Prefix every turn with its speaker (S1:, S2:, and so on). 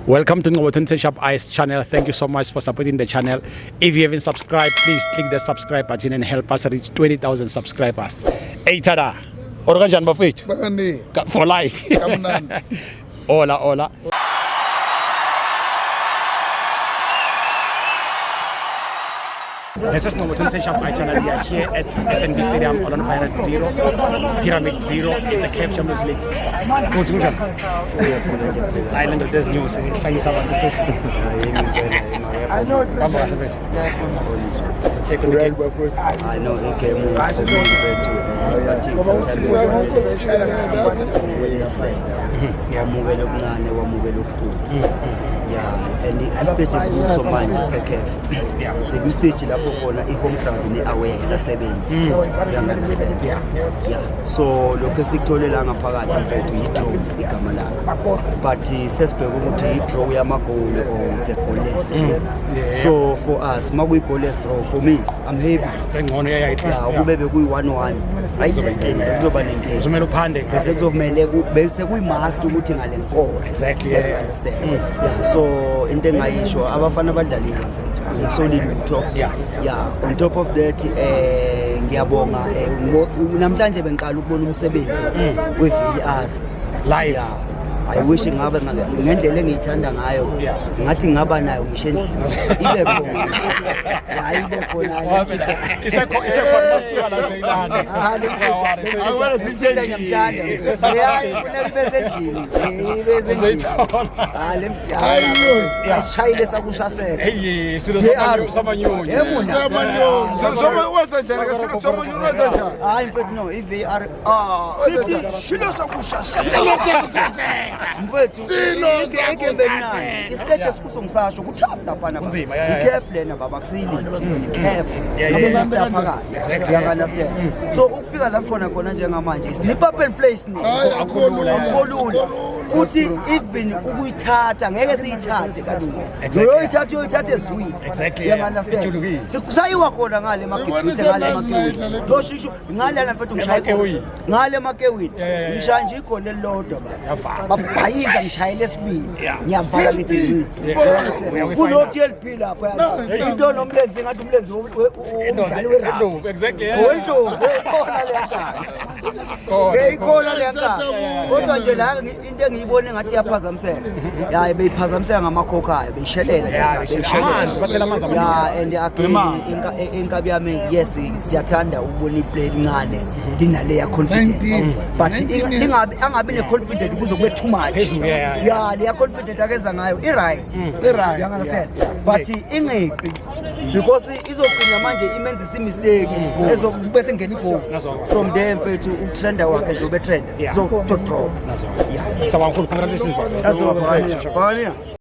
S1: Welcome to Ngobotonton Shop Ice channel. Thank you so much for supporting the channel. If you haven't subscribed, please click the subscribe button and help us reach 20,000 subscribers. Hey tada, Organjan Bafit for life. Hola. This is Ngobotonton Shop Ice channel. We are here at FNB Stadium, Orlando Pirates 0, Pyramid 0. It's a CAF Champions League. Island of this news. I know. Take a look.
S2: I know he came over to me and the stage is also mine as a CAF. So the stage is home ground in the away exercise. So look at Victoria Langa Parata to draw Ikamala. But he says draw Yamako or the goalless. So for us, Magui goalless draw for me. I'm happy. Maybe we 1-1. We must do it
S1: exactly.
S2: So in the issue, our fan badali solid talk. On top of that, ngiyabonga namhlanje bengiqala ukubona umsebenzi we VR
S1: live.
S2: I wish ngabe ngendlela engiyithanda ngayo ngathi ngaba nayo ngisho ibe khona ibe khona
S1: isekhona masuka la seyilana
S2: awara sisele ngiyamthanda hayi kufanele bese endlini asishayile sakushasela
S1: hey silo samanyoni
S3: wenza njani kasilo samanyoni wenza njani
S2: hayi mfethu no iVR sithi shilo sakushasela mfethu silo sakushasela isiteje sikusongisasho kuthafu lapha iCAF lena baba kusili iCAF ngabona phakathi understand so ukufika la sikhona khona njengamanje snipa pen place ni akholula futhi even ukuyithatha ngeke siyithathe kalula uyoyithatha ezwini
S1: exactly
S2: understand sikusayiwa khona ngale emakepini ngale emakepini doshisho ngale la mfethu ngishaya ngale emakepini ngishaya nje ikhona elilodwa babhayiza ngishayela esibili ngiyavala lithi kunothi eliphi lapha into nomlenze ngathi umlenze umdlali werugby
S1: exactly
S2: khona lenta kodwa nje la into engiyibone ngathi yaphazamisela beyiphazamisela ngamakhokhayo beyishelela and inkabi yami yes siyathanda ukubona iplay lincane linaleya confidence but angabi ne confidence kuzokube too much leya confidence akeza ngayo right you understand but ingeqi because izogcina manje imenza mistake ezokube sengena igoal from there mfethu utrenda wakhe njobe trend so to drop
S1: Sawa, congratulations.
S3: That's all.